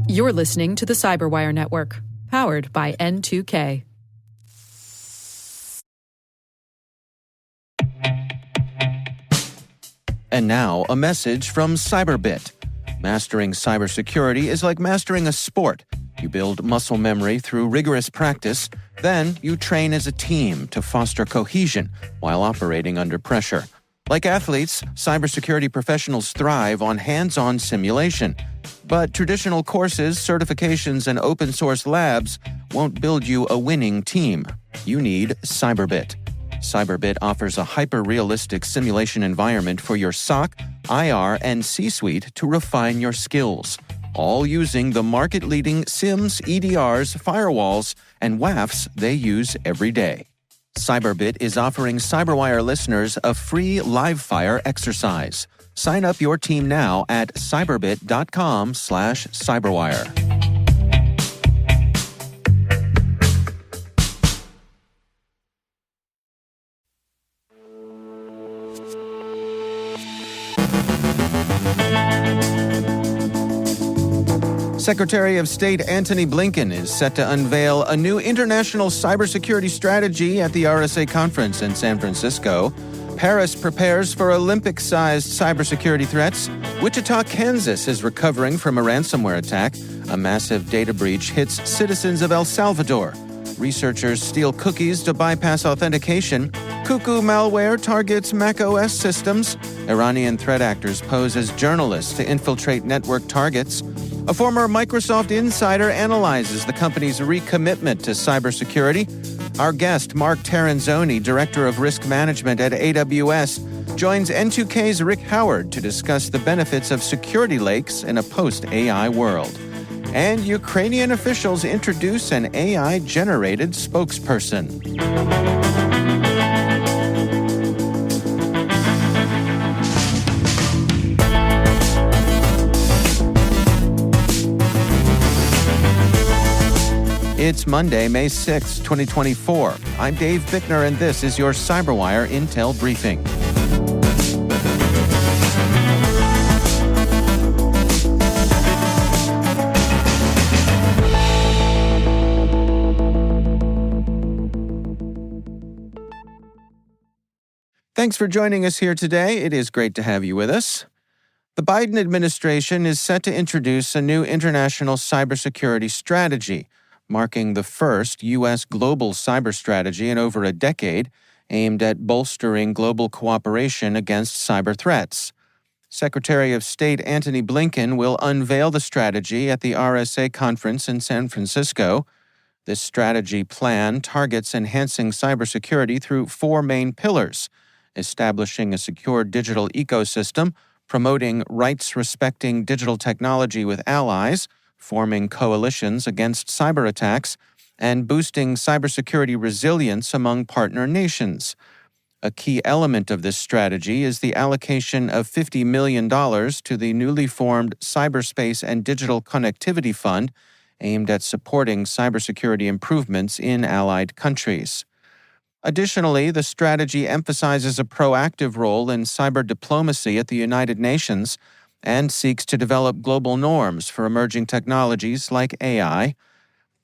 You're listening to the Cyberwire Network, powered by N2K. And now, a message from Cyberbit. Mastering cybersecurity is like mastering a sport. You build muscle memory through rigorous practice, then you train as a team to foster cohesion while operating under pressure. Like athletes, cybersecurity professionals thrive on hands-on simulation. But traditional courses, certifications, and open-source labs won't build you a winning team. You need Cyberbit. Cyberbit offers a hyper-realistic simulation environment for your SOC, IR, and C-suite to refine your skills, all using the market-leading SIMs, EDRs, firewalls, and WAFs they use every day. Cyberbit is offering Cyberwire listeners a free live-fire exercise. Sign up your team now at cyberbit.com/cyberwire. Secretary of State Antony Blinken is set to unveil a new international cybersecurity strategy at the RSA Conference in San Francisco. Paris prepares for Olympic-sized cybersecurity threats. Wichita, Kansas is recovering from a ransomware attack. A massive data breach hits citizens of El Salvador. Researchers steal cookies to bypass authentication. Cuckoo malware targets macOS systems. Iranian threat actors pose as journalists to infiltrate network targets. A former Microsoft insider analyzes the company's recommitment to cybersecurity. Our guest, Mark Terenzoni, Director of Risk Management at AWS, joins N2K's Rick Howard to discuss the benefits of security lakes in a post-AI world. And Ukrainian officials introduce an AI-generated spokesperson. It's Monday, May 6, 2024. I'm Dave Bickner, and this is your Cyberwire Intel Briefing. Thanks for joining us here today. It is great to have you with us. The Biden administration is set to introduce a new international cybersecurity strategy, marking the first U.S. global cyber strategy in over a decade, aimed at bolstering global cooperation against cyber threats. Secretary of State Antony Blinken will unveil the strategy at the RSA Conference in San Francisco. This strategy plan targets enhancing cybersecurity through four main pillars: establishing a secure digital ecosystem, promoting rights-respecting digital technology with allies, forming coalitions against cyber attacks, and boosting cybersecurity resilience among partner nations. A key element of this strategy is the allocation of $50 million to the newly formed Cyberspace and Digital Connectivity Fund, aimed at supporting cybersecurity improvements in allied countries. Additionally, the strategy emphasizes a proactive role in cyber diplomacy at the United Nations and seeks to develop global norms for emerging technologies like AI.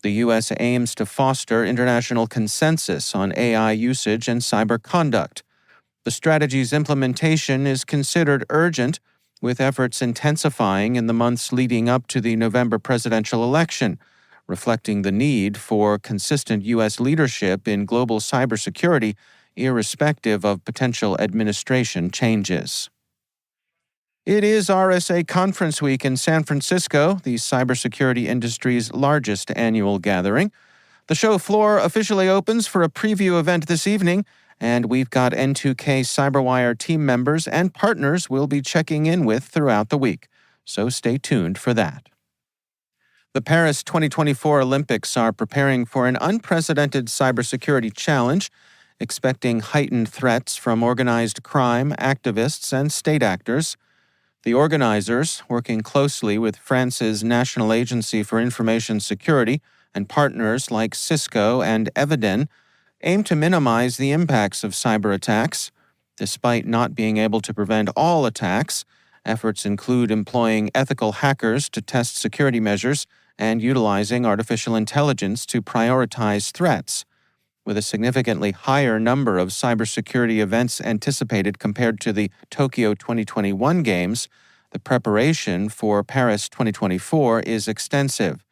The U.S. aims to foster international consensus on AI usage and cyber conduct. The strategy's implementation is considered urgent, with efforts intensifying in the months leading up to the November presidential election, reflecting the need for consistent U.S. leadership in global cybersecurity, irrespective of potential administration changes. It is RSA Conference Week in San Francisco, the cybersecurity industry's largest annual gathering. The show floor officially opens for a preview event this evening, and we've got N2K Cyberwire team members and partners we'll be checking in with throughout the week, so stay tuned for that. The Paris 2024 Olympics are preparing for an unprecedented cybersecurity challenge, expecting heightened threats from organized crime, activists, and state actors. The organizers, working closely with France's National Agency for Information Security and partners like Cisco and Eviden, aim to minimize the impacts of cyber attacks. Despite not being able to prevent all attacks, Efforts include employing ethical hackers to test security measures and utilizing artificial intelligence to prioritize threats. With a significantly higher number of cybersecurity events anticipated compared to the Tokyo 2021 Games, the preparation for Paris 2024 is extensive.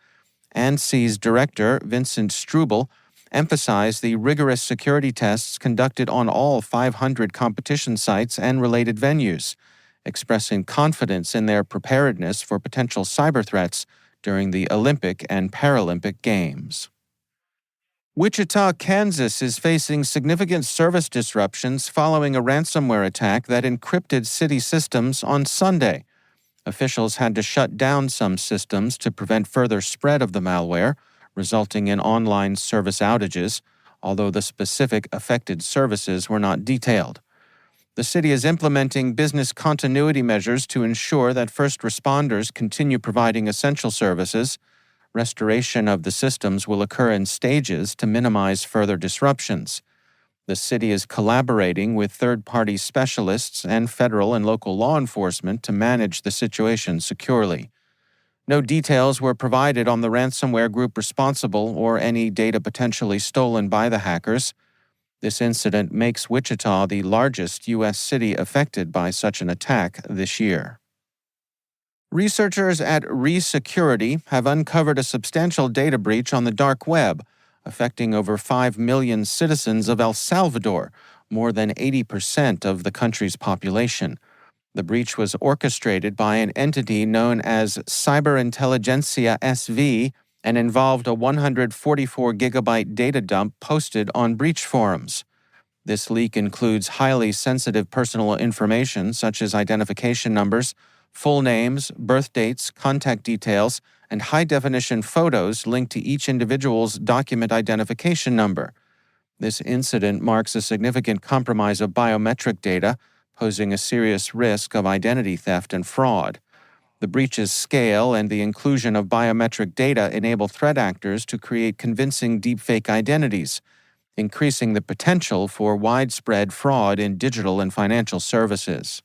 ANSSI's director, Vincent Strubel, emphasized the rigorous security tests conducted on all 500 competition sites and related venues, expressing confidence in their preparedness for potential cyber threats during the Olympic and Paralympic Games. Wichita, Kansas is facing significant service disruptions following a ransomware attack that encrypted city systems on Sunday. Officials had to shut down some systems to prevent further spread of the malware, resulting in online service outages, although the specific affected services were not detailed. The city is implementing business continuity measures to ensure that first responders continue providing essential services. Restoration of the systems will occur in stages to minimize further disruptions. The city is collaborating with third-party specialists and federal and local law enforcement to manage the situation securely. No details were provided on the ransomware group responsible or any data potentially stolen by the hackers. This incident makes Wichita the largest U.S. city affected by such an attack this year. Researchers at RSA have uncovered a substantial data breach on the dark web, affecting over 5 million citizens of El Salvador, more than 80% of the country's population. The breach was orchestrated by an entity known as Cyberintelligentsia SV and involved a 144-gigabyte data dump posted on breach forums. This leak includes highly sensitive personal information such as identification numbers, full names, birth dates, contact details, and high-definition photos linked to each individual's document identification number. This incident marks a significant compromise of biometric data, posing a serious risk of identity theft and fraud. The breach's scale and the inclusion of biometric data enable threat actors to create convincing deepfake identities, increasing the potential for widespread fraud in digital and financial services.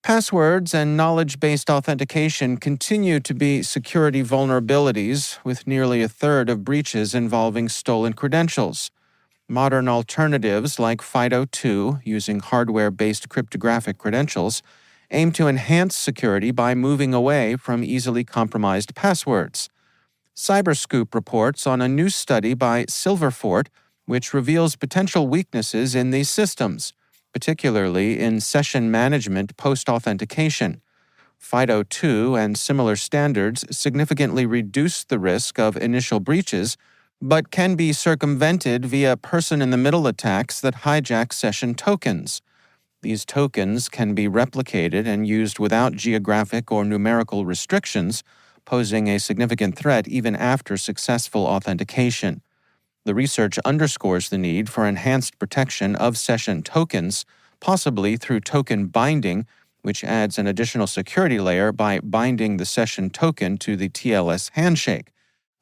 Passwords and knowledge-based authentication continue to be security vulnerabilities, with nearly a third of breaches involving stolen credentials. Modern alternatives like FIDO2, using hardware-based cryptographic credentials, aim to enhance security by moving away from easily compromised passwords. Cyberscoop reports on a new study by Silverfort, which reveals potential weaknesses in these systems, particularly in session management post-authentication. FIDO2 and similar standards significantly reduce the risk of initial breaches, but can be circumvented via person-in-the-middle attacks that hijack session tokens. These tokens can be replicated and used without geographic or numerical restrictions, posing a significant threat even after successful authentication. The research underscores the need for enhanced protection of session tokens, possibly through token binding, which adds an additional security layer by binding the session token to the TLS handshake,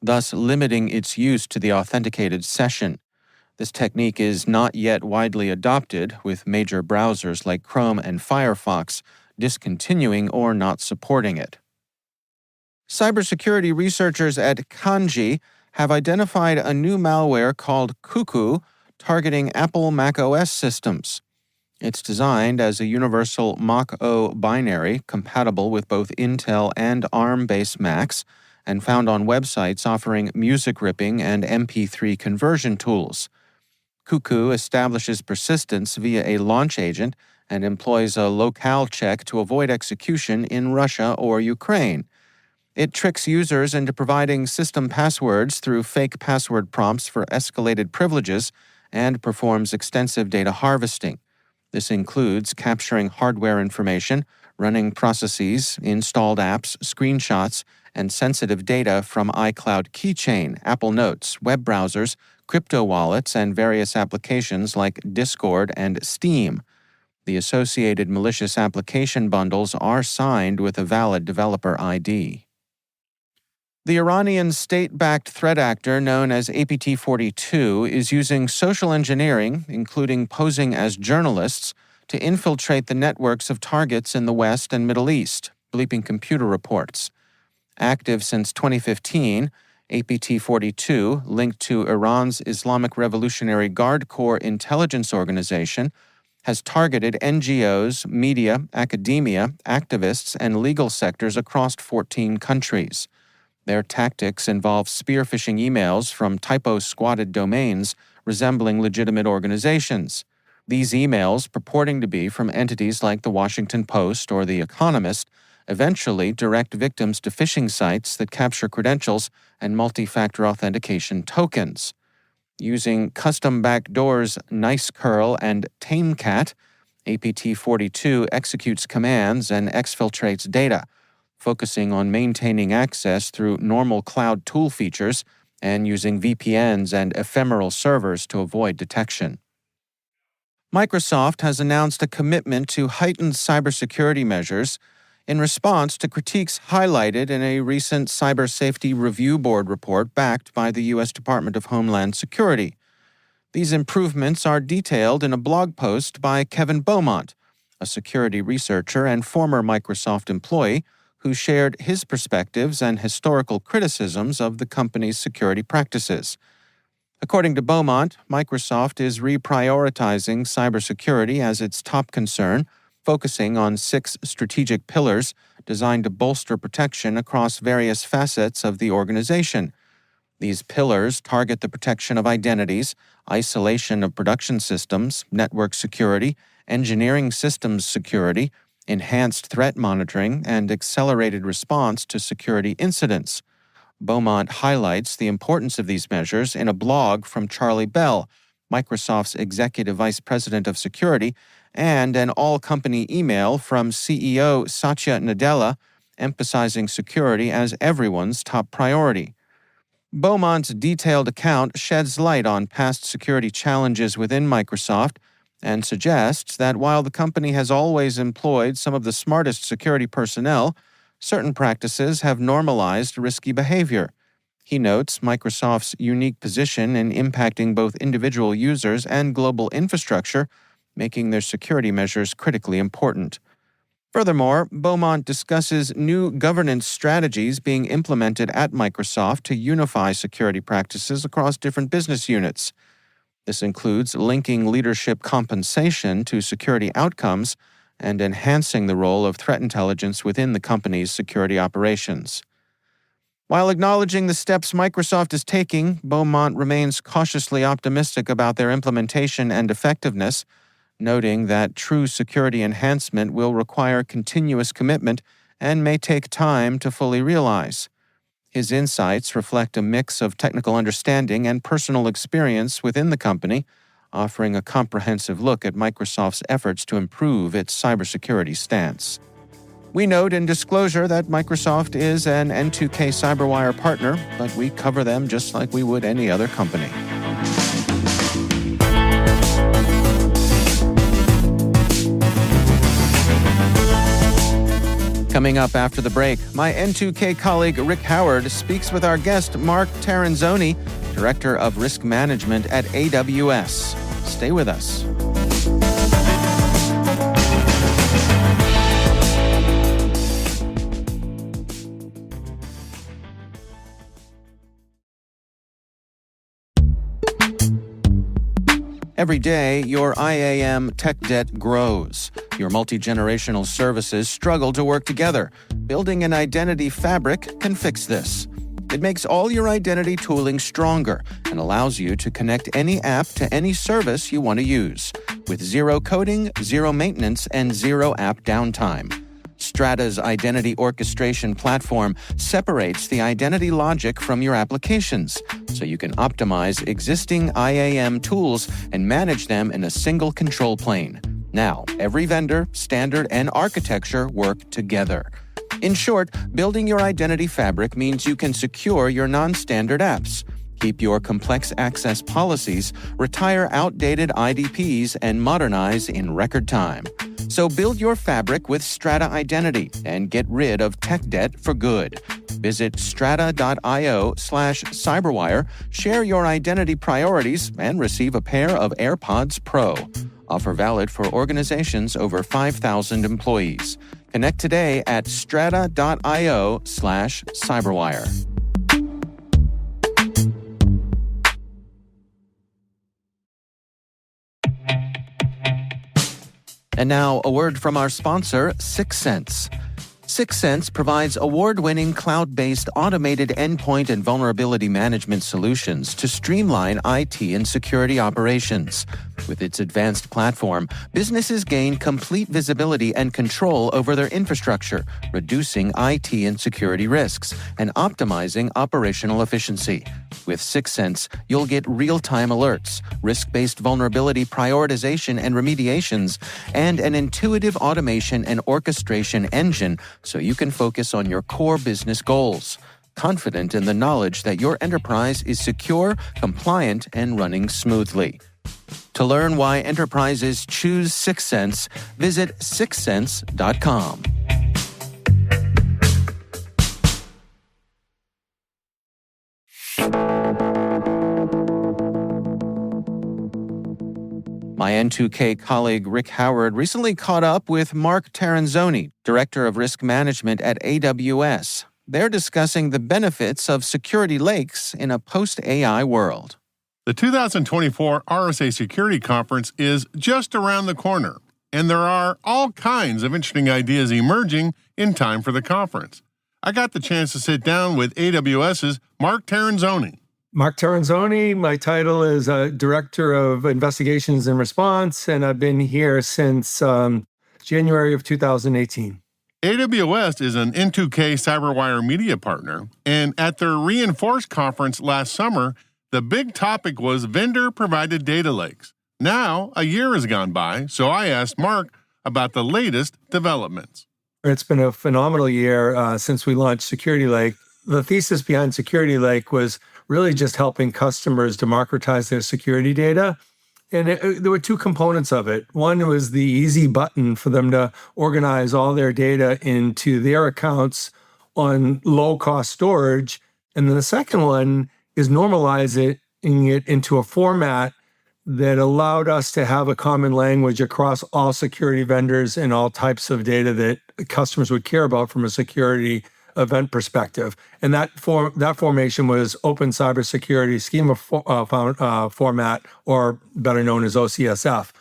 thus limiting its use to the authenticated session. This technique is not yet widely adopted, with major browsers like Chrome and Firefox discontinuing or not supporting it. Cybersecurity researchers at Kanji have identified a new malware called Cuckoo targeting Apple macOS systems. It's designed as a universal Mach-O binary compatible with both Intel and ARM-based Macs and found on websites offering music ripping and MP3 conversion tools. Cuckoo establishes persistence via a launch agent and employs a locale check to avoid execution in Russia or Ukraine. It tricks users into providing system passwords through fake password prompts for escalated privileges and performs extensive data harvesting. This includes capturing hardware information, running processes, installed apps, screenshots, and sensitive data from iCloud Keychain, Apple Notes, web browsers, crypto wallets, and various applications like Discord and Steam. The associated malicious application bundles are signed with a valid developer ID. The Iranian state-backed threat actor known as APT-42 is using social engineering, including posing as journalists, to infiltrate the networks of targets in the West and Middle East, Bleeping Computer reports. Active since 2015, APT-42, linked to Iran's Islamic Revolutionary Guard Corps intelligence organization, has targeted NGOs, media, academia, activists, and legal sectors across 14 countries. Their tactics involve spear-phishing emails from typo-squatted domains resembling legitimate organizations. These emails, purporting to be from entities like The Washington Post or The Economist, eventually direct victims to phishing sites that capture credentials and multi-factor authentication tokens. Using custom backdoors NiceCurl and TameCat, APT-42 executes commands and exfiltrates data, focusing on maintaining access through normal cloud tool features and using VPNs and ephemeral servers to avoid detection. Microsoft has announced a commitment to heightened cybersecurity measures in response to critiques highlighted in a recent Cyber Safety Review Board report backed by the U.S. Department of Homeland Security. These improvements are detailed in a blog post by Kevin Beaumont, a security researcher and former Microsoft employee who shared his perspectives and historical criticisms of the company's security practices. According to Beaumont, Microsoft is reprioritizing cybersecurity as its top concern, focusing on 6 strategic pillars designed to bolster protection across various facets of the organization. These pillars target the protection of identities, isolation of production systems, network security, engineering systems security, enhanced threat monitoring, and accelerated response to security incidents. Beaumont highlights the importance of these measures in a blog from Charlie Bell, Microsoft's Executive Vice President of Security, and an all-company email from CEO Satya Nadella emphasizing security as everyone's top priority. Beaumont's detailed account sheds light on past security challenges within Microsoft and suggests that while the company has always employed some of the smartest security personnel, certain practices have normalized risky behavior. He notes Microsoft's unique position in impacting both individual users and global infrastructure, making their security measures critically important. Furthermore, Beaumont discusses new governance strategies being implemented at Microsoft to unify security practices across different business units. This includes linking leadership compensation to security outcomes and enhancing the role of threat intelligence within the company's security operations. While acknowledging the steps Microsoft is taking, Beaumont remains cautiously optimistic about their implementation and effectiveness, noting that true security enhancement will require continuous commitment and may take time to fully realize. His insights reflect a mix of technical understanding and personal experience within the company, offering a comprehensive look at Microsoft's efforts to improve its cybersecurity stance. We note in disclosure that Microsoft is an N2K CyberWire partner, but we cover them just like we would any other company. Coming up after the break, my N2K colleague Rick Howard speaks with our guest Mark Terenzoni, Director of Risk Management at AWS. Stay with us. Every day, your IAM tech debt grows. Your multi-generational services struggle to work together. Building an identity fabric can fix this. It makes all your identity tooling stronger and allows you to connect any app to any service you want to use, with zero coding, zero maintenance, and zero app downtime. Strata's identity orchestration platform separates the identity logic from your applications, so you can optimize existing IAM tools and manage them in a single control plane. Now, every vendor, standard, and architecture work together. In short, building your identity fabric means you can secure your non-standard apps, keep your complex access policies, retire outdated IDPs, and modernize in record time. So build your fabric with Strata Identity and get rid of tech debt for good. Visit strata.io/cyberwire, share your identity priorities, and receive a pair of AirPods Pro. Offer valid for organizations over 5,000 employees. Connect today at strata.io/cyberwire. And now, a word from our sponsor, 6sense. 6sense provides award-winning cloud-based automated endpoint and vulnerability management solutions to streamline IT and security operations. With its advanced platform, businesses gain complete visibility and control over their infrastructure, reducing IT and security risks and optimizing operational efficiency. With 6sense, you'll get real-time alerts, risk-based vulnerability prioritization and remediations, and an intuitive automation and orchestration engine so you can focus on your core business goals, confident in the knowledge that your enterprise is secure, compliant, and running smoothly. To learn why enterprises choose 6sense, visit 6sense.com. My N2K colleague Rick Howard recently caught up with Mark Terenzoni, Director of Risk Management at AWS. They're discussing the benefits of security lakes in a post-AI world. The 2024 RSA Security Conference is just around the corner, and there are all kinds of interesting ideas emerging in time for the conference. I got the chance to sit down with AWS's Mark Terenzoni. Mark Terenzoni, my title is Director of Investigations and Response, and I've been here since January of 2018. AWS is an N2K CyberWire media partner, and at their Reinforce conference last summer, the big topic was vendor-provided data lakes. Now, a year has gone by, so I asked Mark about the latest developments. It's been a phenomenal year since we launched Security Lake. The thesis behind Security Lake was really just helping customers democratize their security data. And there were two components of it. One was the easy button for them to organize all their data into their accounts on low-cost storage. And then the second one is normalizing it into a format that allowed us to have a common language across all security vendors and all types of data that customers would care about from a security event perspective. And that formation was Open Cybersecurity Schema format, or better known as OCSF.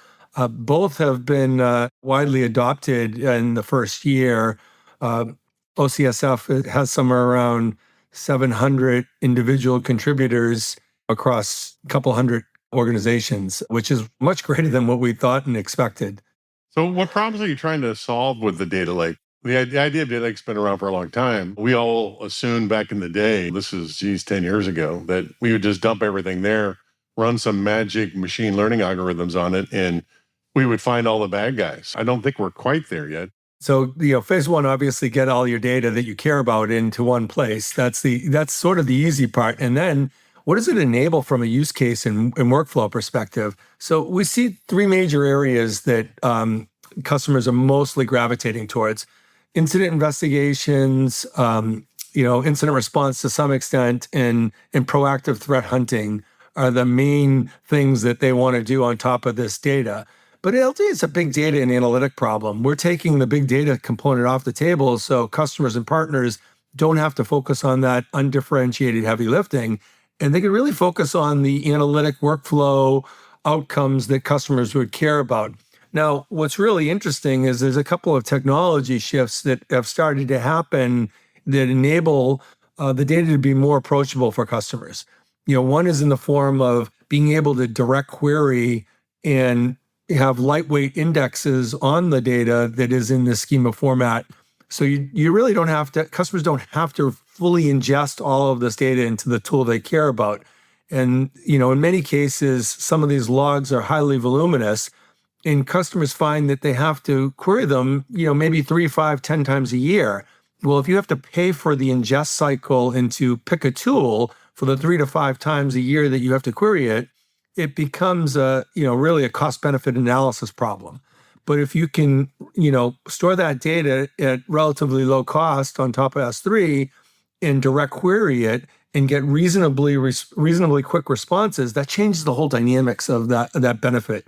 Both have been widely adopted in the first year. OCSF has somewhere around 700 individual contributors across a couple hundred organizations, which is much greater than what we thought and expected. So what problems are you trying to solve with the data lake? The idea of data lake's been around for a long time. We all assumed back in the day, this is 10 years ago, that we would just dump everything there, run some magic machine learning algorithms on it, and we would find all the bad guys. I don't think we're quite there yet. So, phase one, obviously get all your data that you care about into one place. That's sort of the easy part. And then what does it enable from a use case and workflow perspective? So we see three major areas that customers are mostly gravitating towards. Incident investigations, incident response to some extent, and proactive threat hunting are the main things that they want to do on top of this data. But it's a big data and analytic problem. We're taking the big data component off the table so customers and partners don't have to focus on that undifferentiated heavy lifting, and they can really focus on the analytic workflow outcomes that customers would care about. Now, what's really interesting is there's a couple of technology shifts that have started to happen that enable the data to be more approachable for customers. One is in the form of being able to direct query and have lightweight indexes on the data that is in the schema format. So you really don't have to, customers don't have to fully ingest all of this data into the tool they care about. And, in many cases, some of these logs are highly voluminous, and customers find that they have to query them, maybe 3, 5, 10 times a year. Well, if you have to pay for the ingest cycle and to pick a tool for the 3 to 5 times a year that you have to query it, it becomes really a cost-benefit analysis problem. But if you can, store that data at relatively low cost on top of S3 and direct query it and get reasonably quick responses, that changes the whole dynamics of that benefit.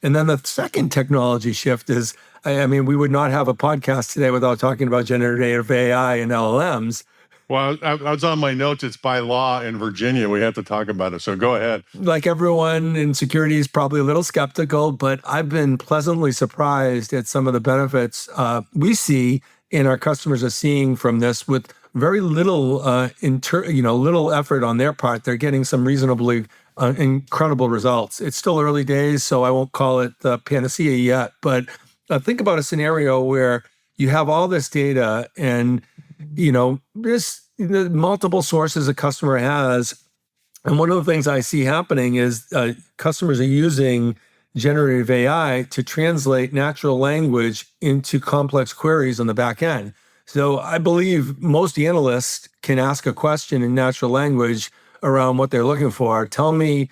And then the second technology shift is, I mean, we would not have a podcast today without talking about generative AI and LLMs. Well, I was on my notes. It's by law in Virginia. We have to talk about it. So go ahead. Like everyone in security is probably a little skeptical, but I've been pleasantly surprised at some of the benefits we see and our customers are seeing from this with very little, little effort on their part. They're getting some reasonably incredible results. It's still early days, so I won't call it the panacea yet. But think about a scenario where you have all this data and, there's multiple sources a customer has. And one of the things I see happening is customers are using generative AI to translate natural language into complex queries on the back end. So I believe most analysts can ask a question in natural language around what they're looking for. Show me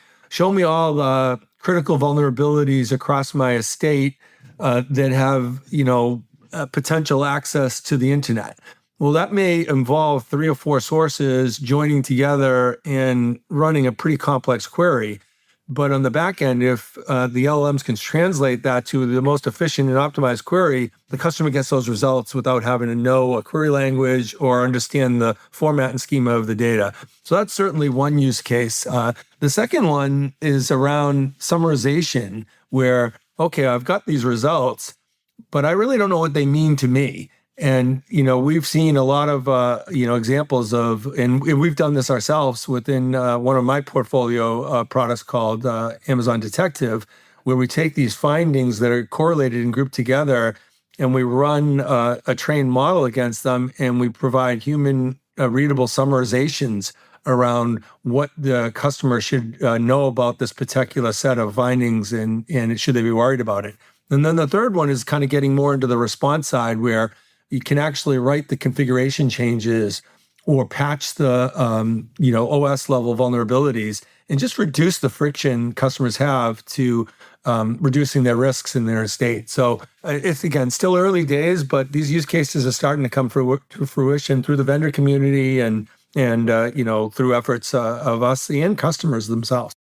all the critical vulnerabilities across my estate that have, potential access to the internet. Well, that may involve 3 or 4 sources joining together and running a pretty complex query. But on the back end, if the LLMs can translate that to the most efficient and optimized query, the customer gets those results without having to know a query language or understand the format and schema of the data. So that's certainly one use case. The second one is around summarization, where, okay, I've got these results, but I really don't know what they mean to me. And, we've seen a lot of, examples of, and we've done this ourselves within one of my portfolio products called Amazon Detective, where we take these findings that are correlated and grouped together, and we run a trained model against them, and we provide human readable summarizations around what the customer should know about this particular set of findings and should they be worried about it. And then the third one is kind of getting more into the response side, where you can actually write the configuration changes or patch the OS level vulnerabilities and just reduce the friction customers have to reducing their risks in their estate. So it's, again, still early days, but these use cases are starting to come to fruition through the vendor community and through efforts of us and customers themselves.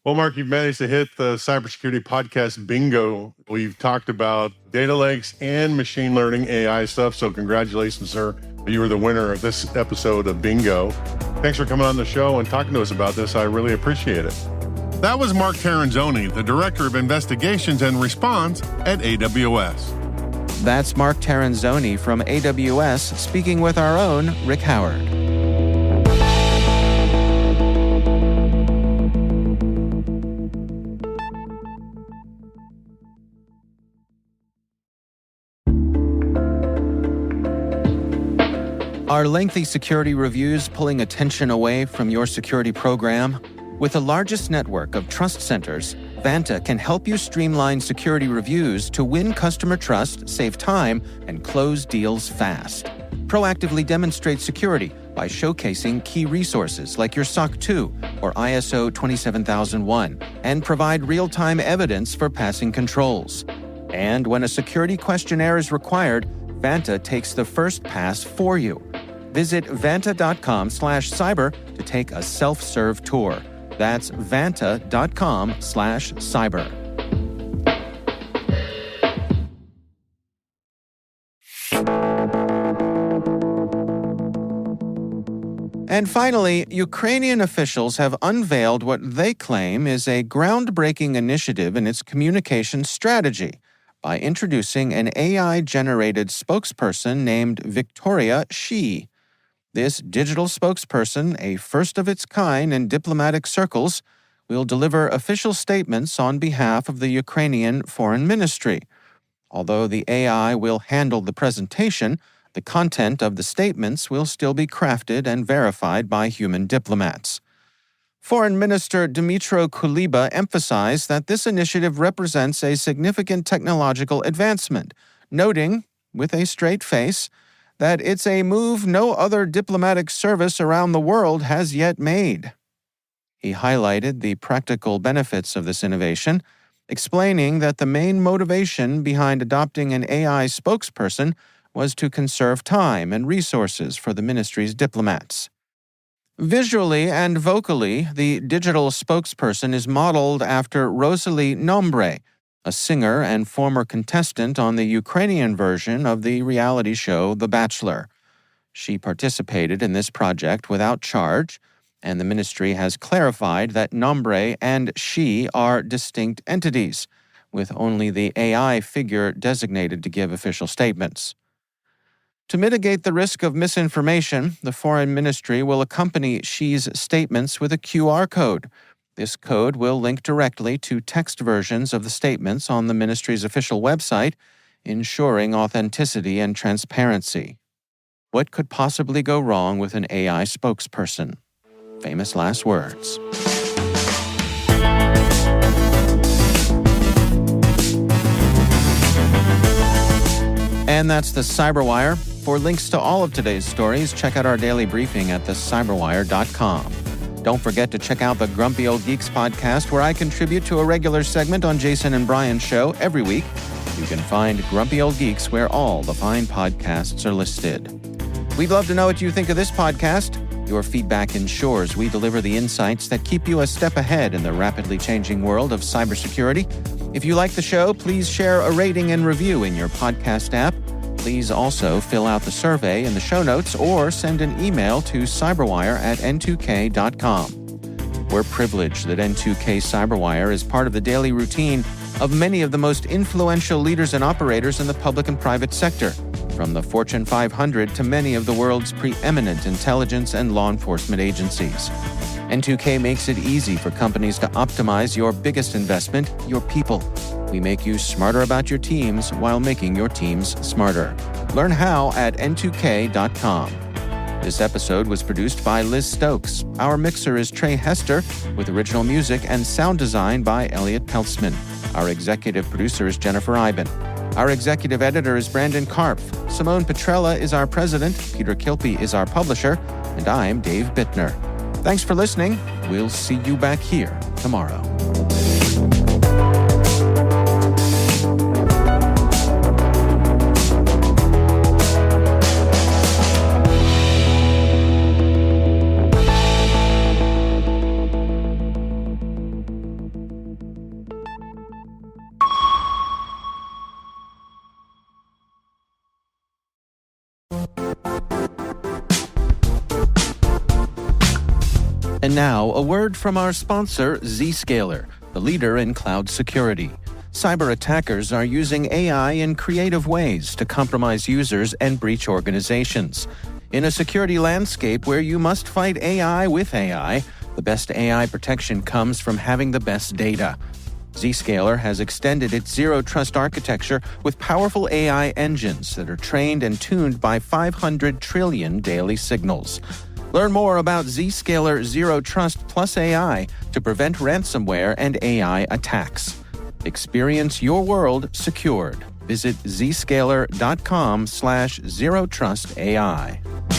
Well, Mark, you've managed to hit the cybersecurity podcast bingo. We've talked about data lakes and machine learning AI stuff. So congratulations, sir. You were the winner of this episode of Bingo. Thanks for coming on the show and talking to us about this. I really appreciate it. That was Mark Terenzoni, the Director of Investigations and Response at AWS. That's Mark Terenzoni from AWS speaking with our own Rick Howard. Are lengthy security reviews pulling attention away from your security program? With the largest network of trust centers, Vanta can help you streamline security reviews to win customer trust, save time, and close deals fast. Proactively demonstrate security by showcasing key resources like your SOC 2 or ISO 27001, and provide real-time evidence for passing controls. And when a security questionnaire is required, Vanta takes the first pass for you. Visit vanta.com/cyber to take a self-serve tour. That's vanta.com/cyber. And finally, Ukrainian officials have unveiled what they claim is a groundbreaking initiative in its communication strategy by introducing an AI-generated spokesperson named Victoria She. This digital spokesperson, a first of its kind in diplomatic circles, will deliver official statements on behalf of the Ukrainian Foreign Ministry. Although the AI will handle the presentation, the content of the statements will still be crafted and verified by human diplomats. Foreign Minister Dmytro Kuleba emphasized that this initiative represents a significant technological advancement, noting, with a straight face, that it's a move no other diplomatic service around the world has yet made. He highlighted the practical benefits of this innovation, explaining that the main motivation behind adopting an AI spokesperson was to conserve time and resources for the ministry's diplomats. Visually and vocally, the digital spokesperson is modeled after Rosalie Nombre, a singer and former contestant on the Ukrainian version of the reality show The Bachelor. She participated in this project without charge, and the ministry has clarified that nombre and she are distinct entities, with only the AI figure designated to give official statements. To mitigate the risk of misinformation, the Foreign Ministry will accompany she's statements with a QR code. This code will link directly to text versions of the statements on the ministry's official website, ensuring authenticity and transparency. What could possibly go wrong with an AI spokesperson? Famous last words. And that's the Cyberwire. For links to all of today's stories, check out our daily briefing at thecyberwire.com. Don't forget to check out the Grumpy Old Geeks podcast, where I contribute to a regular segment on Jason and Brian's show every week. You can find Grumpy Old Geeks where all the fine podcasts are listed. We'd love to know what you think of this podcast. Your feedback ensures we deliver the insights that keep you a step ahead in the rapidly changing world of cybersecurity. If you like the show, please share a rating and review in your podcast app. Please also fill out the survey in the show notes or send an email to cyberwire@n2k.com. We're privileged that N2K Cyberwire is part of the daily routine of many of the most influential leaders and operators in the public and private sector, from the Fortune 500 to many of the world's preeminent intelligence and law enforcement agencies. N2K makes it easy for companies to optimize your biggest investment, your people. We make you smarter about your teams while making your teams smarter. Learn how at n2k.com. This episode was produced by Liz Stokes. Our mixer is Trey Hester, with original music and sound design by Elliot Peltzman. Our executive producer is Jennifer Iben. Our executive editor is Brandon Karpf. Simone Petrella is our president, Peter Kilpie is our publisher, and I'm Dave Bittner. Thanks for listening. We'll see you back here tomorrow. And now, a word from our sponsor, Zscaler, the leader in cloud security. Cyber attackers are using AI in creative ways to compromise users and breach organizations. In a security landscape where you must fight AI with AI, the best AI protection comes from having the best data. Zscaler has extended its zero-trust architecture with powerful AI engines that are trained and tuned by 500 trillion daily signals. Learn more about Zscaler Zero Trust Plus AI to prevent ransomware and AI attacks. Experience your world secured. Visit zscaler.com/zerotrustai.